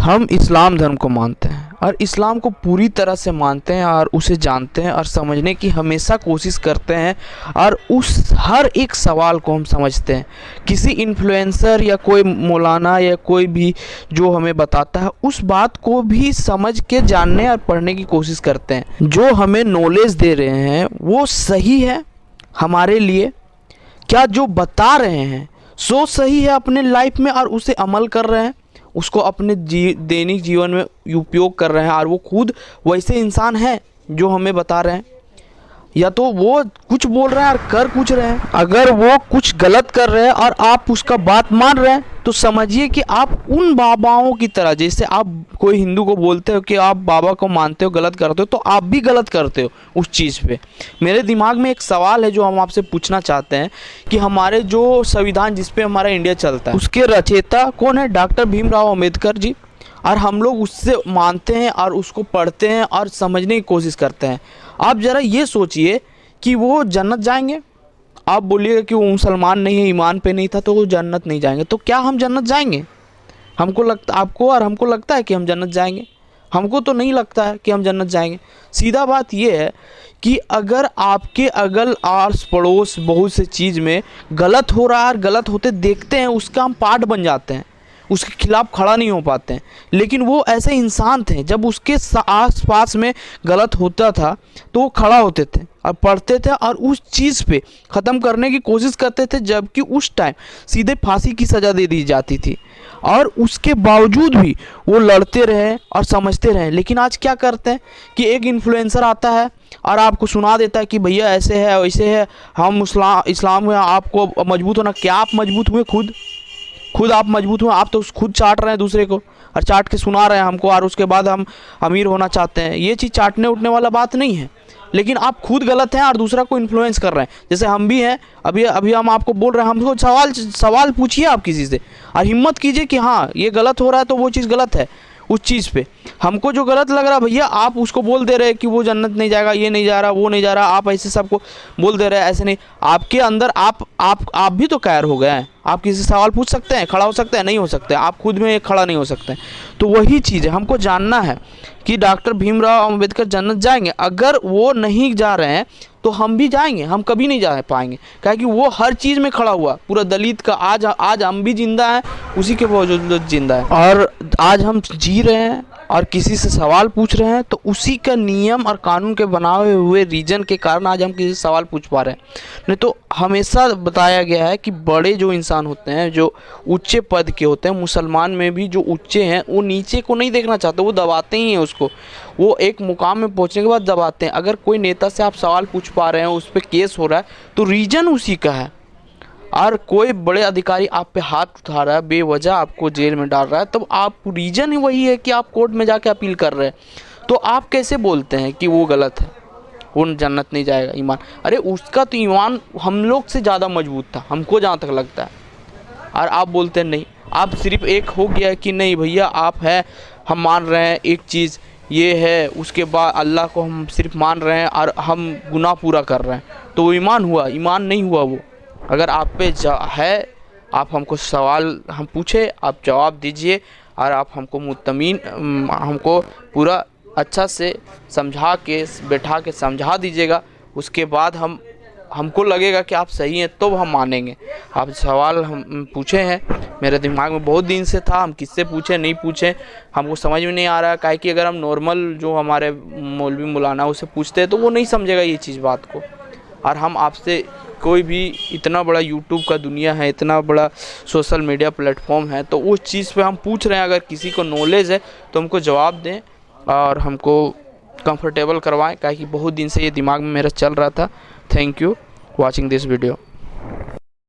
हम इस्लाम धर्म को मानते हैं और इस्लाम को पूरी तरह से मानते हैं और उसे जानते हैं और समझने की हमेशा कोशिश करते हैं और उस हर एक सवाल को हम समझते हैं। किसी इन्फ्लुएंसर या कोई मौलाना या कोई भी जो हमें बताता है उस बात को भी समझ के जानने और पढ़ने की कोशिश करते हैं। जो हमें नॉलेज दे रहे हैं वो सही है हमारे लिए, क्या जो बता रहे हैं सो सही है अपने लाइफ में और उसे अमल कर रहे हैं, उसको अपने दैनिक जीवन में उपयोग कर रहे हैं और वो खुद वैसे इंसान हैं जो हमें बता रहे हैं, या तो वो कुछ बोल रहे हैं और कर कुछ रहे हैं। अगर वो कुछ गलत कर रहे हैं और आप उसका बात मान रहे हैं तो समझिए कि आप उन बाबाओं की तरह, जैसे आप कोई हिंदू को बोलते हो कि आप बाबा को मानते हो गलत करते हो, तो आप भी गलत करते हो उस चीज़ पे। मेरे दिमाग में एक सवाल है जो हम आपसे पूछना चाहते हैं कि हमारे जो संविधान जिस पे हमारा इंडिया चलता है उसके रचयिता कौन है? डॉक्टर भीमराव अंबेडकर जी। और हम लोग उससे मानते हैं और उसको पढ़ते हैं और समझने की कोशिश करते हैं। आप ज़रा ये सोचिए कि वो जन्नत जाएंगे? आप बोलिएगा कि वो मुसलमान नहीं है, ईमान पे नहीं था तो वो जन्नत नहीं जाएंगे। तो क्या हम जन्नत जाएंगे? हमको लगता, आपको और हमको लगता है कि हम जन्नत जाएंगे? हमको तो नहीं लगता है कि हम जन्नत जाएंगे। सीधा बात ये है कि अगर आपके अगल आस पड़ोस बहुत से चीज़ में गलत हो रहा है और गलत होते देखते हैं, उसका हम पार्ट बन जाते हैं, उसके खिलाफ खड़ा नहीं हो पाते हैं। लेकिन वो ऐसे इंसान थे, जब उसके आस पास में गलत होता था तो वो खड़ा होते थे और पढ़ते थे और उस चीज़ पे ख़त्म करने की कोशिश करते थे, जबकि उस टाइम सीधे फांसी की सज़ा दे दी जाती थी और उसके बावजूद भी वो लड़ते रहे और समझते रहे। लेकिन आज क्या करते हैं कि एक इन्फ्लुएंसर आता है और आपको सुना देता है कि भैया ऐसे है वैसे है, हम इस्लाम में आपको मजबूत होना। क्या आप मजबूत हुए? खुद आप मजबूत हुए? आप तो खुद चाट रहे हैं दूसरे को और चाट के सुना रहे हैं हमको, और उसके बाद हम अमीर होना चाहते हैं। ये चीज़ चाटने उठने वाला बात नहीं है। लेकिन आप खुद गलत हैं और दूसरा को इन्फ्लुएंस कर रहे हैं, जैसे हम भी हैं। अभी हम आपको बोल रहे हैं, हमको सवाल पूछिए आप किसी से और हिम्मत कीजिए कि हाँ ये गलत हो रहा है तो वो चीज़ गलत है। उस चीज़ पे हमको जो गलत लग रहा है भैया, आप उसको बोल दे रहे हैं कि वो जन्नत नहीं जाएगा, ये नहीं जा रहा, वो नहीं जा रहा, आप ऐसे सबको बोल दे रहे हैं। ऐसे नहीं, आपके अंदर आप भी तो कायर हो गए हैं। आप किसी से सवाल पूछ सकते हैं, खड़ा हो सकते हैं? नहीं हो सकते। आप खुद में खड़ा नहीं हो सकते। तो वही चीज़ है, हमको जानना है कि डॉक्टर भीमराव अंबेडकर जन्नत जाएंगे। अगर वो नहीं जा रहे हैं तो हम भी जाएंगे? हम कभी नहीं जा पाएंगे, क्योंकि वो हर चीज़ में खड़ा हुआ, पूरा दलित का आज हम भी जिंदा हैं, उसी के बावजूद जिंदा है। और आज हम जी रहे हैं और किसी से सवाल पूछ रहे हैं तो उसी का नियम और कानून के बनाए हुए रीजन के कारण आज हम किसी से सवाल पूछ पा रहे हैं। नहीं तो हमेशा बताया गया है कि बड़े जो इंसान होते हैं, जो ऊंचे पद के होते हैं, मुसलमान में भी जो ऊंचे हैं, वो नीचे को नहीं देखना चाहते, वो दबाते ही हैं उसको। वो एक मुकाम में पहुंचने के बाद दबाते हैं। अगर कोई नेता से आप सवाल पूछ पा रहे हैं, उस पर केस हो रहा है, तो रीजन उसी का है। और कोई बड़े अधिकारी आप पे हाथ उठा रहा है, बेवजह आपको जेल में डाल रहा है, तब आप रीजन ही वही है कि आप कोर्ट में जाके अपील कर रहे हैं। तो आप कैसे बोलते हैं कि वो गलत है, वो जन्नत नहीं जाएगा? ईमान, अरे उसका तो ईमान हम लोग से ज़्यादा मजबूत था, हमको जहाँ तक लगता है। और आप बोलते हैं नहीं, आप सिर्फ एक हो गया कि नहीं भैया आप है, हम मान रहे हैं एक चीज़ ये है, उसके बाद अल्लाह को हम सिर्फ मान रहे हैं और हम गुनाह पूरा कर रहे हैं, तो वो ईमान हुआ? ईमान नहीं हुआ वो। अगर आप पे है, आप हमको सवाल हम पूछे, आप जवाब दीजिए और आप हमको मुतमीन, हमको पूरा अच्छा से समझा के बैठा के समझा दीजिएगा। उसके बाद हमको लगेगा कि आप सही हैं तो हम मानेंगे। आप सवाल हम पूछे हैं, मेरे दिमाग में बहुत दिन से था, हम किससे पूछे नहीं पूछे हमको समझ में नहीं आ रहा है। काहे कि अगर हम नॉर्मल जो हमारे मौलवी मौलाना उसे पूछते हैं तो वो नहीं समझेगा ये चीज़ बात को। और हम आपसे कोई भी, इतना बड़ा यूट्यूब का दुनिया है, इतना बड़ा सोशल मीडिया प्लेटफॉर्म है, तो उस चीज़ पे हम पूछ रहे हैं। अगर किसी को नॉलेज है तो हमको जवाब दें और हमको कंफर्टेबल करवाएं, काहे कि बहुत दिन से ये दिमाग में मेरा चल रहा था। Thank you watching this video.